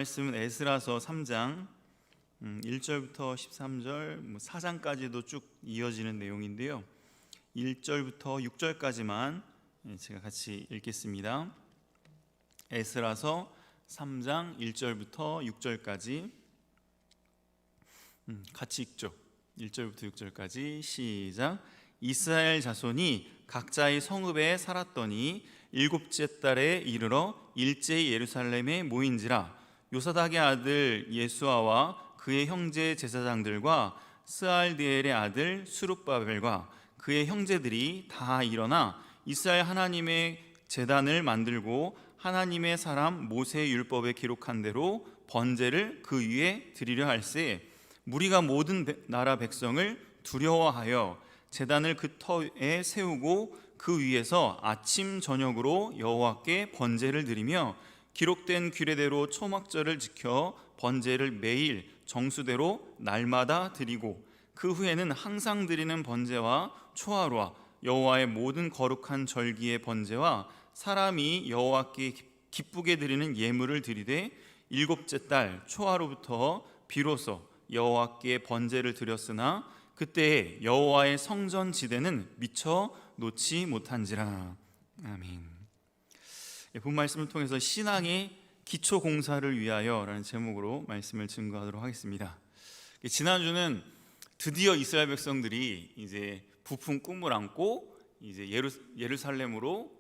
말씀은 에스라서 3장 1절부터 13절 4장까지도 쭉 이어지는 내용인데요. 1절부터 6절까지만 제가 같이 읽겠습니다. 에스라서 3장 1절부터 6절까지 같이 읽죠. 1절부터 6절까지 시작. 이스라엘 자손이 각자의 성읍에 살았더니 일곱째 달에 이르러 일제히 예루살렘에 모인지라. 요사닥의 아들 예수아와 그의 형제 제사장들과 스알디엘의 아들 수룹바벨과 그의 형제들이 다 일어나 이스라엘 하나님의 제단을 만들고 하나님의 사람 모세의 율법에 기록한 대로 번제를 그 위에 드리려 할세. 무리가 모든 나라 백성을 두려워하여 제단을 그 터에 세우고 그 위에서 아침 저녁으로 여호와께 번제를 드리며 기록된 규례대로 초막절을 지켜 번제를 매일 정수대로 날마다 드리고 그 후에는 항상 드리는 번제와 초하루와 여호와의 모든 거룩한 절기의 번제와 사람이 여호와께 기쁘게 드리는 예물을 드리되 일곱째 달 초하루부터 비로소 여호와께 번제를 드렸으나 그때에 여호와의 성전 지대는 미처 놓지 못한지라. 아멘. 본 말씀을 통해서 신앙의 기초 공사를 위하여라는 제목으로 말씀을 증거하도록 하겠습니다. 지난주는 드디어 이스라엘 백성들이 이제 부푼 꿈을 안고 이제 예루살렘으로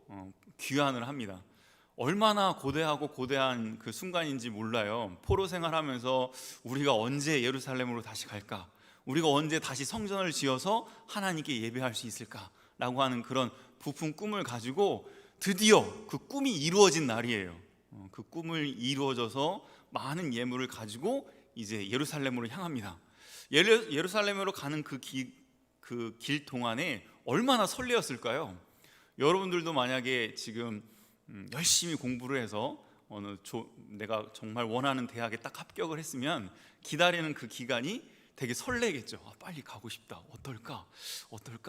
귀환을 합니다. 얼마나 고대한 그 순간인지 몰라요. 포로 생활하면서 우리가 언제 예루살렘으로 다시 갈까? 우리가 언제 다시 성전을 지어서 하나님께 예배할 수 있을까라고 하는 그런 부푼 꿈을 가지고 드디어 그 꿈이 이루어진 날이에요. 그 꿈을 이루어져서 많은 예물을 가지고 이제 예루살렘으로 향합니다. 예루살렘으로 가는 그 길 동안에 얼마나 설레었을까요? 여러분들도 만약에 지금 열심히 공부를 해서 내가 정말 원하는 대학에 딱 합격을 했으면 기다리는 그 기간이 되게 설레겠죠. 빨리 가고 싶다. 어떨까?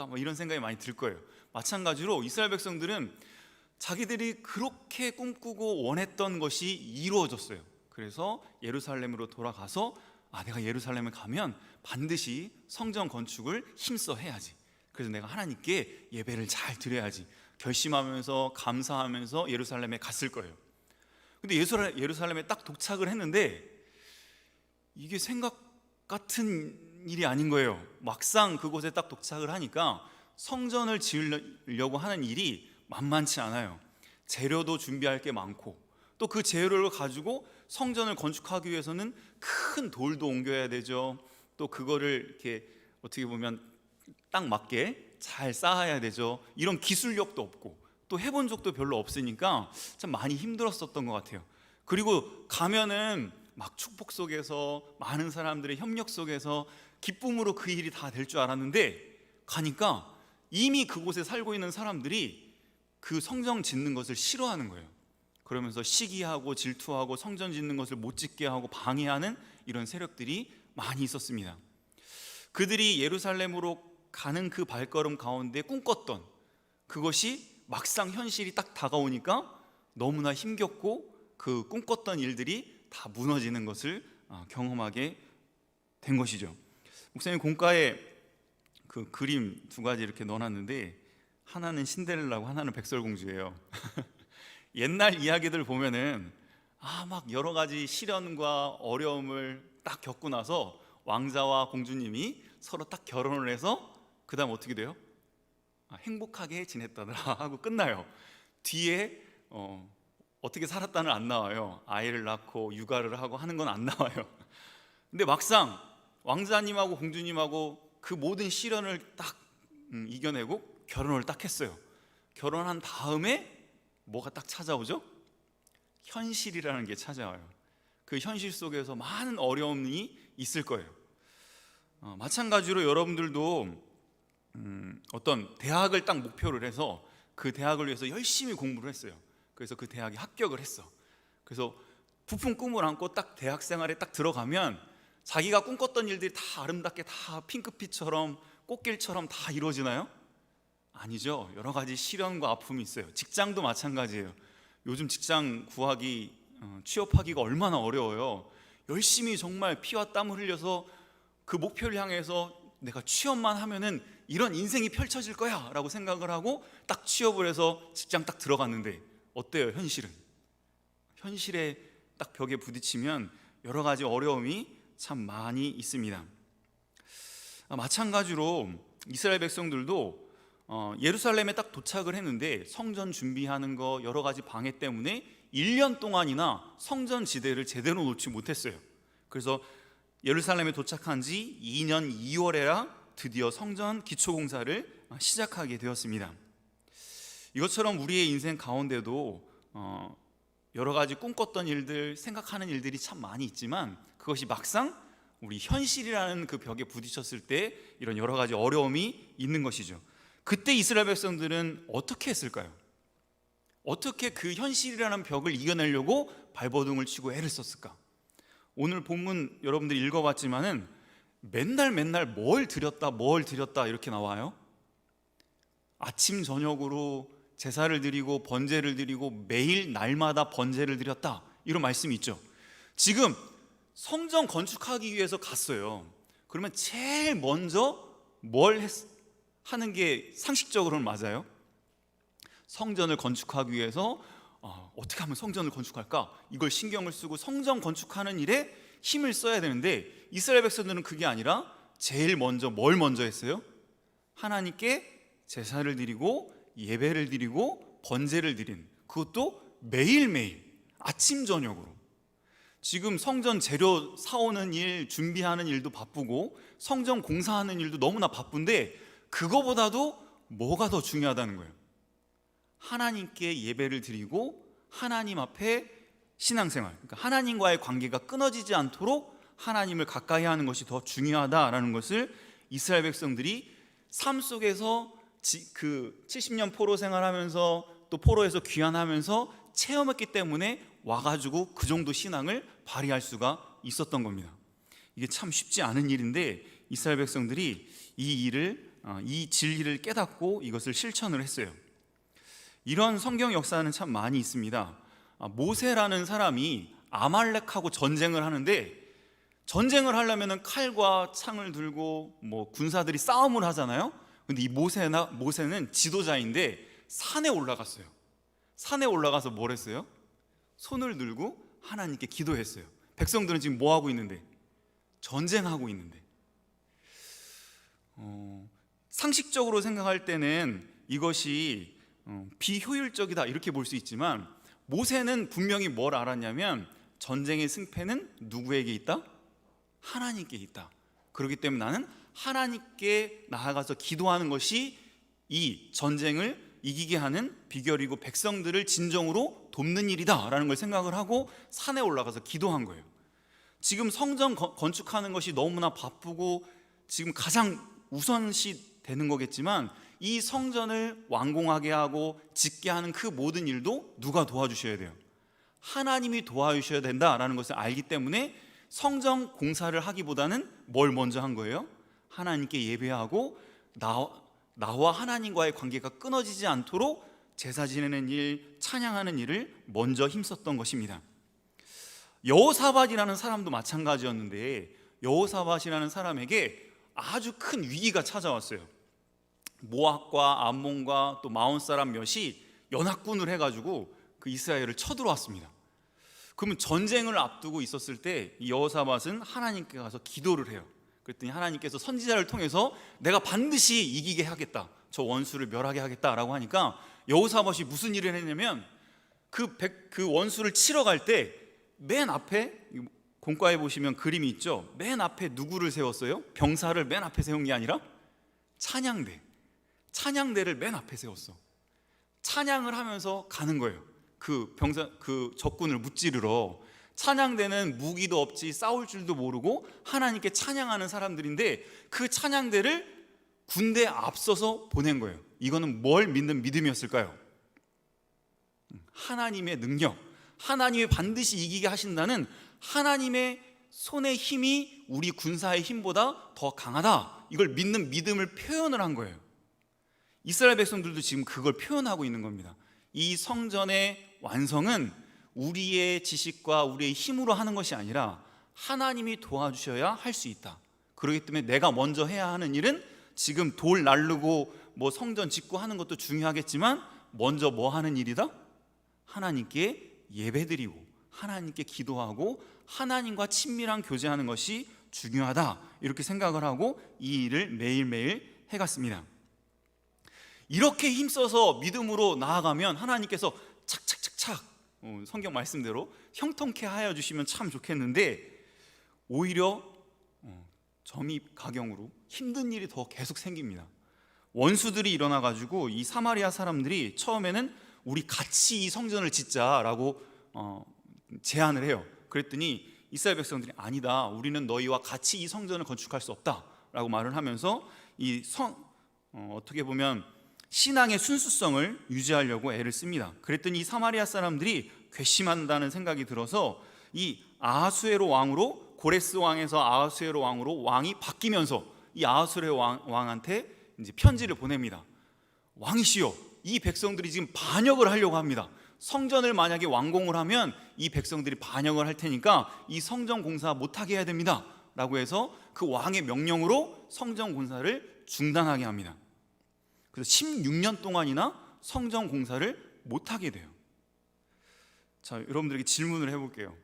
뭐 이런 생각이 많이 들 거예요. 마찬가지로 이스라엘 백성들은 자기들이 그렇게 꿈꾸고 원했던 것이 이루어졌어요. 그래서 예루살렘으로 돌아가서 내가 예루살렘에 가면 반드시 성전 건축을 힘써 해야지. 그래서 내가 하나님께 예배를 잘 드려야지 결심하면서 감사하면서 예루살렘에 갔을 거예요. 근데 예루살렘에 딱 도착을 했는데 이게 생각 같은 일이 아닌 거예요. 막상 그곳에 딱 도착을 하니까 성전을 지으려고 하는 일이 만만치 않아요. 재료도 준비할 게 많고 또 그 재료를 가지고 성전을 건축하기 위해서는 큰 돌도 옮겨야 되죠. 또 그거를 이렇게 어떻게 보면 딱 맞게 잘 쌓아야 되죠. 이런 기술력도 없고 또 해본 적도 별로 없으니까 참 많이 힘들었었던 것 같아요. 그리고 가면은 막 축복 속에서 많은 사람들의 협력 속에서 기쁨으로 그 일이 다 될 줄 알았는데 가니까 이미 그곳에 살고 있는 사람들이 그 성전 짓는 것을 싫어하는 거예요. 그러면서 시기하고 질투하고 성전 짓는 것을 못 짓게 하고 방해하는 이런 세력들이 많이 있었습니다. 그들이 예루살렘으로 가는 그 발걸음 가운데 꿈꿨던 그것이 막상 현실이 딱 다가오니까 너무나 힘겹고 그 꿈꿨던 일들이 다 무너지는 것을 경험하게 된 것이죠. 목사님 공과에 그 그림 두 가지 이렇게 넣어놨는데 하나는 신데렐라고 하나는 백설공주예요. 옛날 이야기들 보면은 막 여러 가지 시련과 어려움을 딱 겪고 나서 왕자와 공주님이 서로 딱 결혼을 해서 그 다음 어떻게 돼요? 행복하게 지냈다더라 하고 끝나요. 뒤에 어떻게 살았다는 안 나와요. 아이를 낳고 육아를 하고 하는 건 안 나와요. 근데 막상 왕자님하고 공주님하고 그 모든 시련을 딱 이겨내고 결혼을 딱 했어요. 결혼한 다음에 뭐가 딱 찾아오죠? 현실이라는 게 찾아와요. 그 현실 속에서 많은 어려움이 있을 거예요. 마찬가지로 여러분들도 어떤 대학을 딱 목표를 해서 그 대학을 위해서 열심히 공부를 했어요. 그래서 그 대학에 합격을 했어. 그래서 부푼 꿈을 안고 딱 대학 생활에 딱 들어가면 자기가 꿈꿨던 일들이 다 아름답게 다 핑크빛처럼 꽃길처럼 다 이루어지나요? 아니죠. 여러 가지 시련과 아픔이 있어요. 직장도 마찬가지예요. 요즘 직장 구하기 취업하기가 얼마나 어려워요. 열심히 정말 피와 땀을 흘려서 그 목표를 향해서 내가 취업만 하면은 이런 인생이 펼쳐질 거야 라고 생각을 하고 딱 취업을 해서 직장 딱 들어갔는데 어때요? 현실에 딱 벽에 부딪히면 여러 가지 어려움이 참 많이 있습니다. 마찬가지로 이스라엘 백성들도 예루살렘에 딱 도착을 했는데 성전 준비하는 거 여러 가지 방해 때문에 1년 동안이나 성전 지대를 제대로 놓지 못했어요. 그래서 예루살렘에 도착한 지 2년 2월에라 드디어 성전 기초공사를 시작하게 되었습니다. 이것처럼 우리의 인생 가운데도 여러 가지 꿈꿨던 일들, 생각하는 일들이 참 많이 있지만 그것이 막상 우리 현실이라는 그 벽에 부딪혔을 때 이런 여러 가지 어려움이 있는 것이죠. 그때 이스라엘 백성들은 어떻게 했을까요? 어떻게 그 현실이라는 벽을 이겨내려고 발버둥을 치고 애를 썼을까? 오늘 본문 여러분들이 읽어봤지만은 맨날 뭘 드렸다 이렇게 나와요. 아침 저녁으로 제사를 드리고 번제를 드리고 매일 날마다 번제를 드렸다 이런 말씀이 있죠. 지금 성전 건축하기 위해서 갔어요. 그러면 제일 먼저 하는 게 상식적으로는 맞아요? 성전을 건축하기 위해서 어떻게 하면 성전을 건축할까? 이걸 신경을 쓰고 성전 건축하는 일에 힘을 써야 되는데 이스라엘 백성들은 그게 아니라 제일 먼저 뭘 먼저 했어요? 하나님께 제사를 드리고 예배를 드리고 번제를 드린, 그것도 매일매일 아침 저녁으로. 지금 성전 재료 사오는 일, 준비하는 일도 바쁘고 성전 공사하는 일도 너무나 바쁜데 그거보다도 뭐가 더 중요하다는 거예요? 하나님께 예배를 드리고 하나님 앞에 신앙생활, 그러니까 하나님과의 관계가 끊어지지 않도록 하나님을 가까이 하는 것이 더 중요하다라는 것을 이스라엘 백성들이 삶 속에서 그 70년 포로 생활하면서 또 포로에서 귀환하면서 체험했기 때문에 와가지고 그 정도 신앙을 발휘할 수가 있었던 겁니다. 이게 참 쉽지 않은 일인데 이스라엘 백성들이 이 진리를 깨닫고 이것을 실천을 했어요. 이런 성경 역사는 참 많이 있습니다. 모세라는 사람이 아말렉하고 전쟁을 하는데 전쟁을 하려면 칼과 창을 들고 군사들이 싸움을 하잖아요. 근데 이 모세는 지도자인데 산에 올라갔어요. 산에 올라가서 뭘 했어요? 손을 들고 하나님께 기도했어요. 백성들은 지금 뭐 하고 있는데? 전쟁하고 있는데. 상식적으로 생각할 때는 이것이 비효율적이다 이렇게 볼 수 있지만 모세는 분명히 뭘 알았냐면 전쟁의 승패는 누구에게 있다? 하나님께 있다. 그렇기 때문에 나는 하나님께 나아가서 기도하는 것이 이 전쟁을 이기게 하는 비결이고 백성들을 진정으로 돕는 일이다라는 걸 생각을 하고 산에 올라가서 기도한 거예요. 지금 성전 건축하는 것이 너무나 바쁘고 지금 가장 우선시 되는 거겠지만 이 성전을 완공하게 하고 짓게 하는 그 모든 일도 누가 도와주셔야 돼요? 하나님이 도와주셔야 된다라는 것을 알기 때문에 성전 공사를 하기보다는 뭘 먼저 한 거예요? 하나님께 예배하고 나와 하나님과의 관계가 끊어지지 않도록 제사 지내는 일, 찬양하는 일을 먼저 힘썼던 것입니다. 여호사밧이라는 사람도 마찬가지였는데 여호사밧이라는 사람에게 아주 큰 위기가 찾아왔어요. 모압과 암몬과 또 마온 사람 몇이 연합군을 해가지고 그 이스라엘을 쳐들어왔습니다. 그러면 전쟁을 앞두고 있었을 때 이 여호사밧은 하나님께 가서 기도를 해요. 그랬더니 하나님께서 선지자를 통해서 내가 반드시 이기게 하겠다, 저 원수를 멸하게 하겠다라고 하니까 여호사밧이 무슨 일을 했냐면 그 원수를 치러 갈 때 맨 앞에, 공과에 보시면 그림이 있죠. 맨 앞에 누구를 세웠어요? 병사를 맨 앞에 세운 게 아니라 찬양대를 맨 앞에 세웠어. 찬양을 하면서 가는 거예요. 그 적군을 무찌르러. 찬양대는 무기도 없지 싸울 줄도 모르고 하나님께 찬양하는 사람들인데 그 찬양대를 군대에 앞서서 보낸 거예요. 이거는 뭘 믿는 믿음이었을까요? 하나님의 능력, 하나님이 반드시 이기게 하신다는 하나님의 손의 힘이 우리 군사의 힘보다 더 강하다, 이걸 믿는 믿음을 표현을 한 거예요. 이스라엘 백성들도 지금 그걸 표현하고 있는 겁니다. 이 성전의 완성은 우리의 지식과 우리의 힘으로 하는 것이 아니라 하나님이 도와주셔야 할 수 있다. 그렇기 때문에 내가 먼저 해야 하는 일은 지금 돌 나르고 뭐 성전 짓고 하는 것도 중요하겠지만 먼저 뭐 하는 일이다? 하나님께 예배드리고 하나님께 기도하고 하나님과 친밀한 교제하는 것이 중요하다, 이렇게 생각을 하고 이 일을 매일매일 해갔습니다. 이렇게 힘써서 믿음으로 나아가면 하나님께서 착착착착 성경 말씀대로 형통케 하여 주시면 참 좋겠는데, 오히려 점입가경으로 힘든 일이 더 계속 생깁니다. 원수들이 일어나가지고 이 사마리아 사람들이 처음에는 우리 같이 이 성전을 짓자라고 제안을 해요. 그랬더니 이스라엘 백성들이 아니다, 우리는 너희와 같이 이 성전을 건축할 수 없다라고 말을 하면서 어떻게 보면 신앙의 순수성을 유지하려고 애를 씁니다. 그랬더니 이 사마리아 사람들이 괘씸한다는 생각이 들어서 이 아하수에로 왕으로, 고레스 왕에서 아하수에로 왕으로 왕이 바뀌면서 이 아하수에로 왕한테 이제 편지를 보냅니다. 왕이시여, 이 백성들이 지금 반역을 하려고 합니다. 성전을 만약에 완공을 하면 이 백성들이 반역을 할 테니까 이 성전 공사 못하게 해야 됩니다 라고 해서 그 왕의 명령으로 성전 공사를 중단하게 합니다. 그래서 16년 동안이나 성전 공사를 못하게 돼요. 자, 여러분들에게 질문을 해볼게요.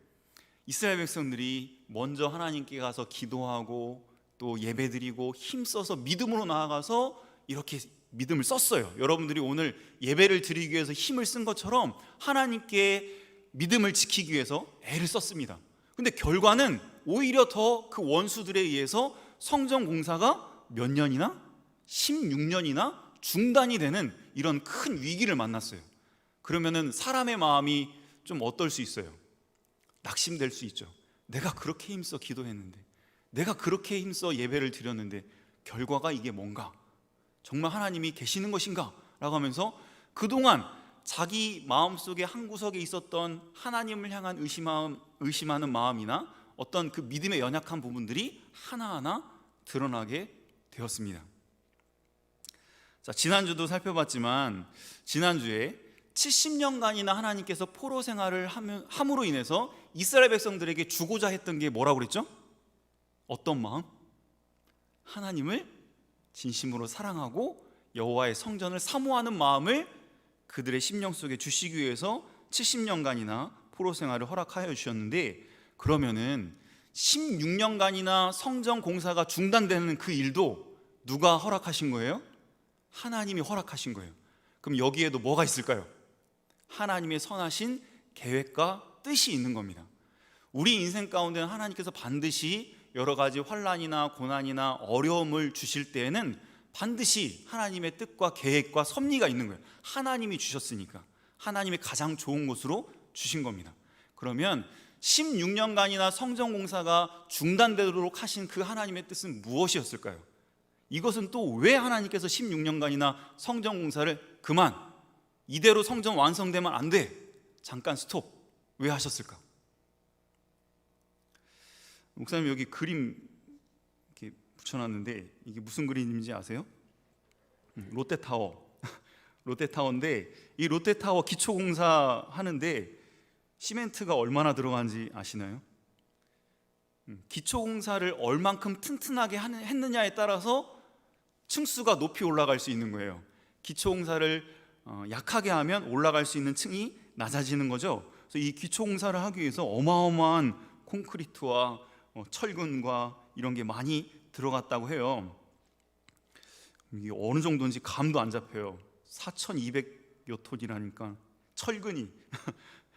이스라엘 백성들이 먼저 하나님께 가서 기도하고 또 예배드리고 힘써서 믿음으로 나아가서 이렇게 믿음을 썼어요. 여러분들이 오늘 예배를 드리기 위해서 힘을 쓴 것처럼 하나님께 믿음을 지키기 위해서 애를 썼습니다. 근데 결과는 오히려 더 그 원수들에 의해서 성전 공사가 몇 년이나? 16년이나 중단이 되는 이런 큰 위기를 만났어요. 그러면은 사람의 마음이 좀 어떨 수 있어요? 낙심될 수 있죠. 내가 그렇게 힘써 기도했는데, 내가 그렇게 힘써 예배를 드렸는데 결과가 이게 뭔가? 정말 하나님이 계시는 것인가? 라고 하면서 그동안 자기 마음속에 한 구석에 있었던 하나님을 향한 의심하는 마음이나 어떤 그 믿음의 연약한 부분들이 하나하나 드러나게 되었습니다. 자, 지난주도 살펴봤지만 지난주에 70년간이나 하나님께서 포로 생활을 함으로 인해서 이스라엘 백성들에게 주고자 했던 게 뭐라고 그랬죠? 어떤 마음? 하나님을 진심으로 사랑하고 여호와의 성전을 사모하는 마음을 그들의 심령 속에 주시기 위해서 70년간이나 포로 생활을 허락하여 주셨는데, 그러면은 16년간이나 성전 공사가 중단되는 그 일도 누가 허락하신 거예요? 하나님이 허락하신 거예요. 그럼 여기에도 뭐가 있을까요? 하나님의 선하신 계획과 뜻이 있는 겁니다. 우리 인생 가운데는 하나님께서 반드시 여러 가지 환난이나 고난이나 어려움을 주실 때에는 반드시 하나님의 뜻과 계획과 섭리가 있는 거예요. 하나님이 주셨으니까 하나님의 가장 좋은 곳으로 주신 겁니다. 그러면 16년간이나 성전 공사가 중단되도록 하신 그 하나님의 뜻은 무엇이었을까요? 이것은 또 왜 하나님께서 16년간이나 성전 공사를 그만, 이대로 성전 완성되면 안 돼, 잠깐 스톱, 왜 하셨을까? 목사님 여기 그림 이렇게 붙여놨는데 이게 무슨 그림인지 아세요? 롯데타워. 롯데타워인데 이 롯데타워 기초공사 하는데 시멘트가 얼마나 들어간지 아시나요? 기초공사를 얼만큼 튼튼하게 했느냐에 따라서 층수가 높이 올라갈 수 있는 거예요. 기초공사를 약하게 하면 올라갈 수 있는 층이 낮아지는 거죠. 그래서 이 기초공사를 하기 위해서 어마어마한 콘크리트와 철근과 이런 게 많이 들어갔다고 해요. 이게 어느 정도인지 감도 안 잡혀요. 4,200여 톤이라니까 철근이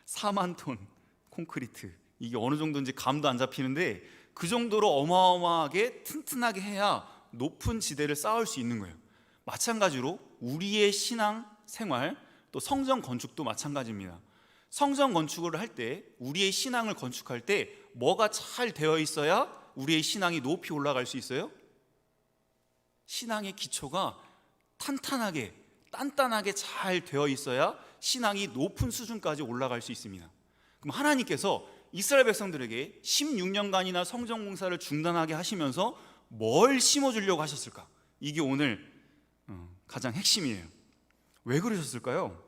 4만 톤 콘크리트, 이게 어느 정도인지 감도 안 잡히는데 그 정도로 어마어마하게 튼튼하게 해야 높은 지대를 쌓을 수 있는 거예요. 마찬가지로 우리의 신앙 생활, 또 성전 건축도 마찬가지입니다. 성전 건축을 할 때, 우리의 신앙을 건축할 때 뭐가 잘 되어 있어야 우리의 신앙이 높이 올라갈 수 있어요? 신앙의 기초가 탄탄하게, 단단하게 잘 되어 있어야 신앙이 높은 수준까지 올라갈 수 있습니다. 그럼 하나님께서 이스라엘 백성들에게 16년간이나 성전 공사를 중단하게 하시면서 뭘 심어주려고 하셨을까? 이게 오늘 가장 핵심이에요. 왜 그러셨을까요?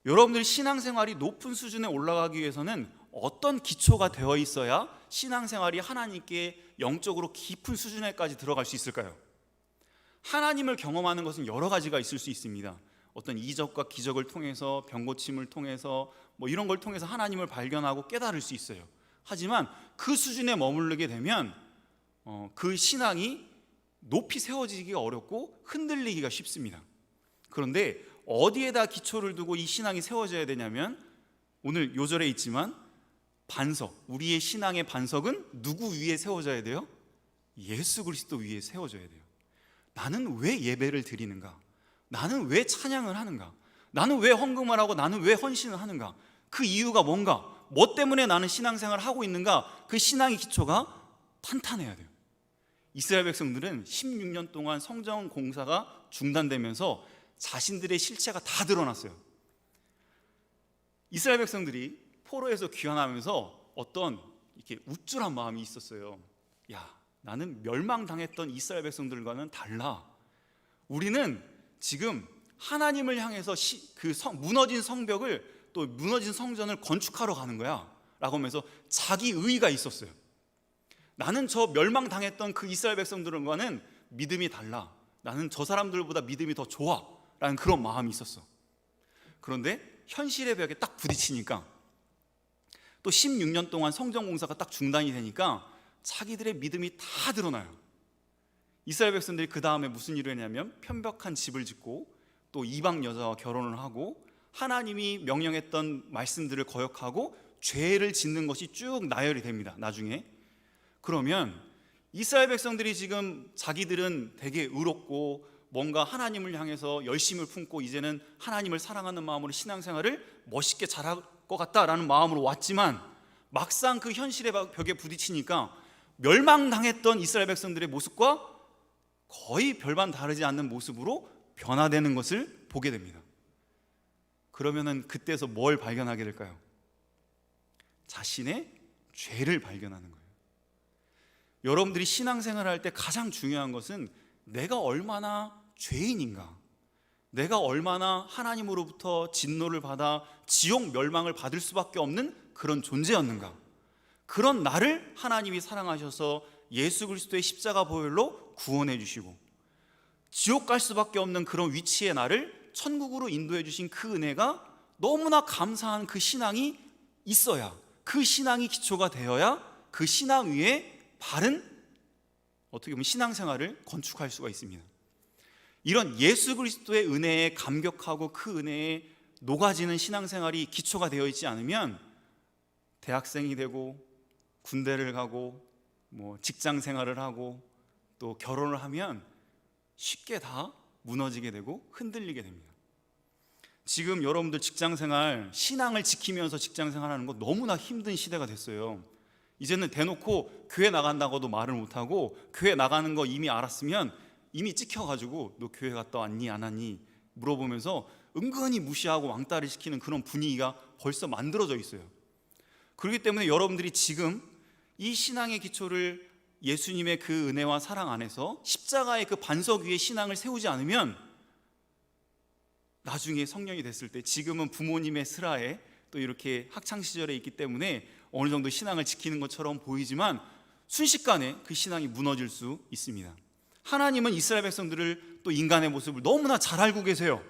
여러분들이 신앙생활이 높은 수준에 올라가기 위해서는 어떤 기초가 되어 있어야 신앙생활이 하나님께 영적으로 깊은 수준에까지 들어갈 수 있을까요? 하나님을 경험하는 것은 여러 가지가 있을 수 있습니다. 어떤 이적과 기적을 통해서, 병고침을 통해서 이런 걸 통해서 하나님을 발견하고 깨달을 수 있어요. 하지만 그 수준에 머무르게 되면 그 신앙이 높이 세워지기가 어렵고 흔들리기가 쉽습니다. 그런데 어디에다 기초를 두고 이 신앙이 세워져야 되냐면, 오늘 요절에 있지만 반석, 우리의 신앙의 반석은 누구 위에 세워져야 돼요? 예수 그리스도 위에 세워져야 돼요. 나는 왜 예배를 드리는가? 나는 왜 찬양을 하는가? 나는 왜 헌금을 하고 나는 왜 헌신을 하는가? 그 이유가 뭔가? 뭐 때문에 나는 신앙생활을 하고 있는가? 그 신앙의 기초가 탄탄해야 돼요. 이스라엘 백성들은 16년 동안 성전 공사가 중단되면서 자신들의 실체가 다 드러났어요. 이스라엘 백성들이 포로에서 귀환하면서 어떤 이렇게 우쭐한 마음이 있었어요. 야, 나는 멸망당했던 이스라엘 백성들과는 달라. 우리는 지금 하나님을 향해서 무너진 성벽을, 또 무너진 성전을 건축하러 가는 거야 라고 하면서 자기 의의가 있었어요. 나는 저 멸망당했던 그 이스라엘 백성들과는 믿음이 달라. 나는 저 사람들보다 믿음이 더 좋아 라는 그런 마음이 있었어. 그런데 현실의 벽에 딱 부딪히니까, 또 16년 동안 성전 공사가 딱 중단이 되니까 자기들의 믿음이 다 드러나요. 이스라엘 백성들이 그 다음에 무슨 일을 했냐면 편벽한 집을 짓고 또 이방 여자와 결혼을 하고 하나님이 명령했던 말씀들을 거역하고 죄를 짓는 것이 쭉 나열이 됩니다. 나중에. 그러면 이스라엘 백성들이 지금 자기들은 되게 의롭고 뭔가 하나님을 향해서 열심을 품고 이제는 하나님을 사랑하는 마음으로 신앙생활을 멋있게 잘할 것 같다라는 마음으로 왔지만, 막상 그 현실의 벽에 부딪히니까 멸망당했던 이스라엘 백성들의 모습과 거의 별반 다르지 않는 모습으로 변화되는 것을 보게 됩니다. 그러면은 그때서 뭘 발견하게 될까요? 자신의 죄를 발견하는 거예요. 여러분들이 신앙생활을 할 때 가장 중요한 것은 내가 얼마나 죄인인가, 내가 얼마나 하나님으로부터 진노를 받아 지옥 멸망을 받을 수밖에 없는 그런 존재였는가, 그런 나를 하나님이 사랑하셔서 예수 그리스도의 십자가 보혈로 구원해 주시고 지옥 갈 수밖에 없는 그런 위치의 나를 천국으로 인도해 주신 그 은혜가 너무나 감사한 그 신앙이 있어야, 그 신앙이 기초가 되어야 그 신앙 위에 바른, 어떻게 보면 신앙생활을 건축할 수가 있습니다. 이런 예수 그리스도의 은혜에 감격하고 그 은혜에 녹아지는 신앙생활이 기초가 되어 있지 않으면 대학생이 되고 군대를 가고 직장 생활을 하고 또 결혼을 하면 쉽게 다 무너지게 되고 흔들리게 됩니다. 지금 여러분들 직장생활, 신앙을 지키면서 직장생활하는 거 너무나 힘든 시대가 됐어요. 이제는 대놓고 교회 나간다고도 말을 못하고, 교회 나가는 거 이미 알았으면 이미 찍혀가지고 너 교회 갔다 왔니 안 왔니 물어보면서 은근히 무시하고 왕따를 시키는 그런 분위기가 벌써 만들어져 있어요. 그렇기 때문에 여러분들이 지금 이 신앙의 기초를 예수님의 그 은혜와 사랑 안에서 십자가의 그 반석 위에 신앙을 세우지 않으면 나중에 성령이 됐을 때, 지금은 부모님의 슬하에 또 이렇게 학창시절에 있기 때문에 어느 정도 신앙을 지키는 것처럼 보이지만 순식간에 그 신앙이 무너질 수 있습니다. 하나님은 이스라엘 백성들을, 또 인간의 모습을 너무나 잘 알고 계세요.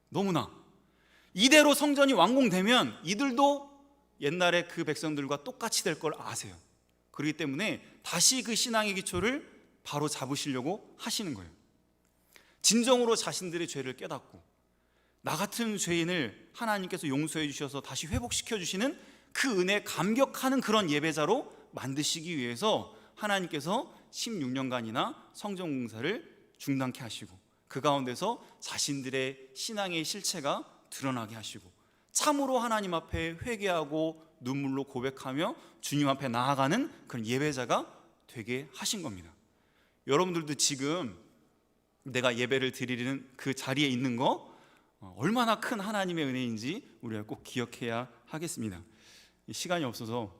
너무나. 이대로 성전이 완공되면 이들도 옛날에 그 백성들과 똑같이 될 걸 아세요. 그렇기 때문에 다시 그 신앙의 기초를 바로 잡으시려고 하시는 거예요. 진정으로 자신들의 죄를 깨닫고 나 같은 죄인을 하나님께서 용서해 주셔서 다시 회복시켜 주시는 그 은혜에 감격하는 그런 예배자로 만드시기 위해서 하나님께서 16년간이나 성전 공사를 중단케 하시고 그 가운데서 자신들의 신앙의 실체가 드러나게 하시고 참으로 하나님 앞에 회개하고 눈물로 고백하며 주님 앞에 나아가는 그런 예배자가 되게 하신 겁니다. 여러분들도 지금 내가 예배를 드리는 그 자리에 있는 거 얼마나 큰 하나님의 은혜인지 우리가 꼭 기억해야 하겠습니다. 시간이 없어서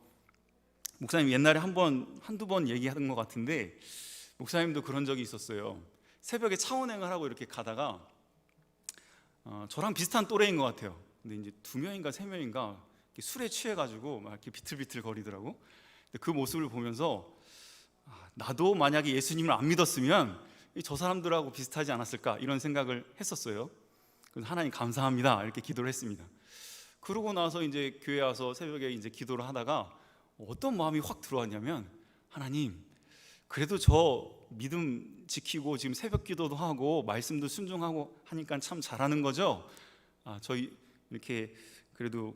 목사님 옛날에 한두 번 얘기하던 것 같은데, 목사님도 그런 적이 있었어요. 새벽에 차 운행을 하고 이렇게 가다가 저랑 비슷한 또래인 것 같아요. 근데 이제 2명인가 3명인가 술에 취해가지고 막 이렇게 비틀비틀 거리더라고. 근데 그 모습을 보면서 나도 만약에 예수님을 안 믿었으면 저 사람들하고 비슷하지 않았을까 이런 생각을 했었어요. 그래서 하나님 감사합니다 이렇게 기도를 했습니다. 그러고 나서 이제 교회 와서 새벽에 이제 기도를 하다가 어떤 마음이 확 들어왔냐면, 하나님 그래도 저 믿음 지키고 지금 새벽 기도도 하고 말씀도 순종하고 하니까 참 잘하는 거죠. 저희 이렇게 그래도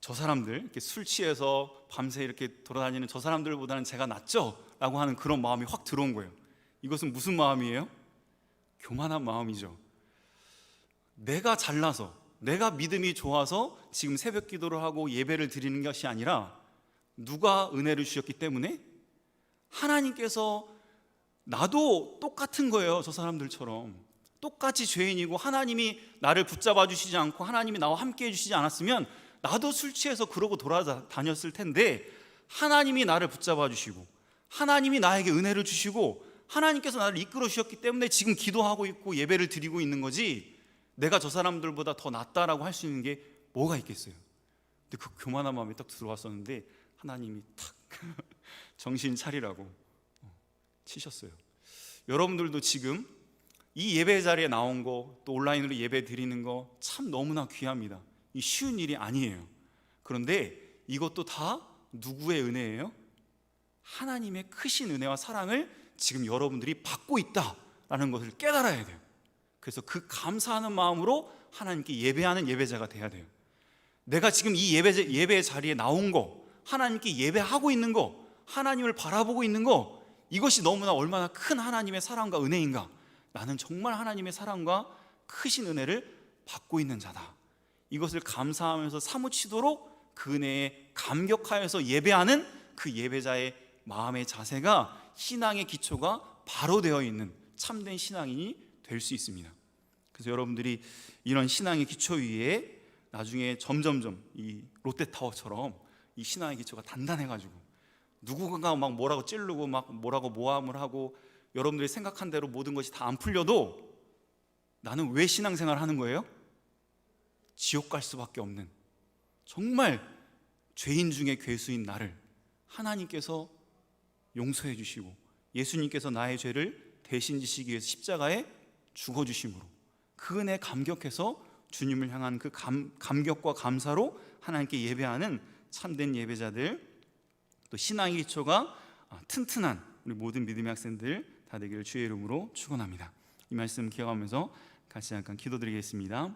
저 사람들 이렇게 술 취해서 밤새 이렇게 돌아다니는 저 사람들보다는 제가 낫죠? 라고 하는 그런 마음이 확 들어온 거예요. 이것은 무슨 마음이에요? 교만한 마음이죠. 내가 잘나서, 내가 믿음이 좋아서 지금 새벽 기도를 하고 예배를 드리는 것이 아니라 누가 은혜를 주셨기 때문에 하나님께서, 나도 똑같은 거예요. 저 사람들처럼 똑같이 죄인이고 하나님이 나를 붙잡아 주시지 않고 하나님이 나와 함께 해주시지 않았으면 나도 술 취해서 그러고 돌아다녔을 텐데, 하나님이 나를 붙잡아 주시고 하나님이 나에게 은혜를 주시고 하나님께서 나를 이끌어 주셨기 때문에 지금 기도하고 있고 예배를 드리고 있는 거지, 내가 저 사람들보다 더 낫다라고 할 수 있는 게 뭐가 있겠어요. 근데 그 교만한 마음이 딱 들어왔었는데 하나님이 탁 정신 차리라고 치셨어요. 여러분들도 지금 이 예배 자리에 나온 거, 또 온라인으로 예배 드리는 거 참 너무나 귀합니다. 이 쉬운 일이 아니에요. 그런데 이것도 다 누구의 은혜예요? 하나님의 크신 은혜와 사랑을 지금 여러분들이 받고 있다라는 것을 깨달아야 돼요. 그래서 그 감사하는 마음으로 하나님께 예배하는 예배자가 돼야 돼요. 내가 지금 이 예배 자리에 나온 거, 하나님께 예배하고 있는 거, 하나님을 바라보고 있는 거, 이것이 너무나 얼마나 큰 하나님의 사랑과 은혜인가. 나는 정말 하나님의 사랑과 크신 은혜를 받고 있는 자다. 이것을 감사하면서 사무치도록 그 은혜에 감격하여서 예배하는 그 예배자의 마음의 자세가 신앙의 기초가 바로 되어 있는 참된 신앙인이 될 수 있습니다. 그래서 여러분들이 이런 신앙의 기초 위에 나중에 점점점 이 롯데타워처럼 이 신앙의 기초가 단단해가지고 누구가 막 뭐라고 찌르고 막 뭐라고 모함을 하고 여러분들이 생각한 대로 모든 것이 다 안 풀려도 나는 왜 신앙생활을 하는 거예요? 지옥 갈 수밖에 없는 정말 죄인 중에 괴수인 나를 하나님께서 용서해 주시고 예수님께서 나의 죄를 대신 지시기 위해서 십자가에 죽어주심으로 그 은혜에 감격해서 주님을 향한 그 감격과 감사로 하나님께 예배하는 참된 예배자들, 또 신앙의 기초가 튼튼한 우리 모든 믿음의 학생들 다 되기를 주의 이름으로 축원합니다. 이 말씀 기억하면서 같이 잠깐 기도드리겠습니다.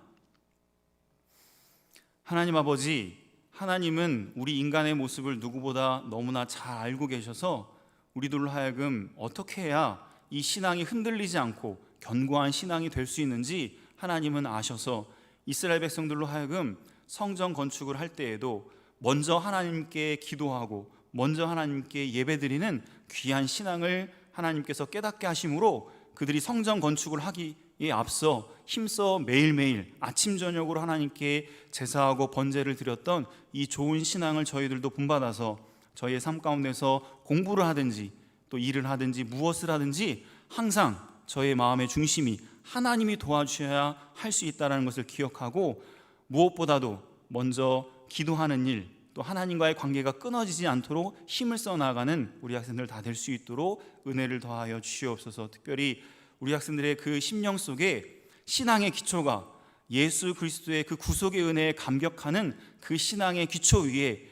하나님 아버지, 하나님은 우리 인간의 모습을 누구보다 너무나 잘 알고 계셔서 우리들로 하여금 어떻게 해야 이 신앙이 흔들리지 않고 견고한 신앙이 될 수 있는지 하나님은 아셔서 이스라엘 백성들로 하여금 성전 건축을 할 때에도 먼저 하나님께 기도하고 먼저 하나님께 예배드리는 귀한 신앙을 하나님께서 깨닫게 하심으로 그들이 성전 건축을 하기에 앞서 힘써 매일매일 아침 저녁으로 하나님께 제사하고 번제를 드렸던 이 좋은 신앙을 저희들도 본받아서 저희의 삶 가운데서 공부를 하든지 또 일을 하든지 무엇을 하든지 항상 저의 마음의 중심이 하나님이 도와주셔야 할 수 있다는 것을 기억하고 무엇보다도 먼저 기도하는 일, 또 하나님과의 관계가 끊어지지 않도록 힘을 써 나가는 우리 학생들 다 될 수 있도록 은혜를 더하여 주시옵소서. 특별히 우리 학생들의 그 심령 속에 신앙의 기초가 예수 그리스도의 그 구속의 은혜에 감격하는 그 신앙의 기초 위에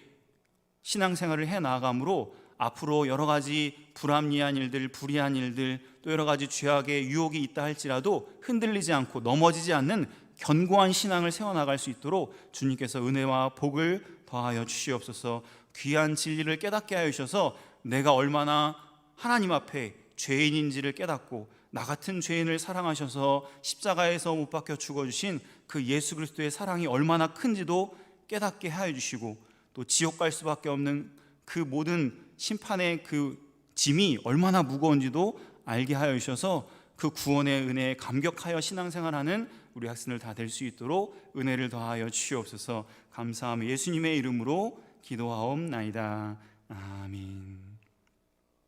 신앙생활을 해 나아가므로 앞으로 여러 가지 불합리한 일들, 불의한 일들, 또 여러 가지 죄악의 유혹이 있다 할지라도 흔들리지 않고 넘어지지 않는 견고한 신앙을 세워나갈 수 있도록 주님께서 은혜와 복을 더하여 주시옵소서. 귀한 진리를 깨닫게 하여 주셔서 내가 얼마나 하나님 앞에 죄인인지를 깨닫고 나 같은 죄인을 사랑하셔서 십자가에서 못 박혀 죽어주신 그 예수 그리스도의 사랑이 얼마나 큰지도 깨닫게 하여 주시고, 또 지옥 갈 수밖에 없는 그 모든 심판의 그 짐이 얼마나 무거운지도 알게 하여 주셔서 그 구원의 은혜에 감격하여 신앙생활하는 우리 학생들 다 될 수 있도록 은혜를 더하여 주시옵소서. 감사하며 예수님의 이름으로 기도하옵나이다. 아멘.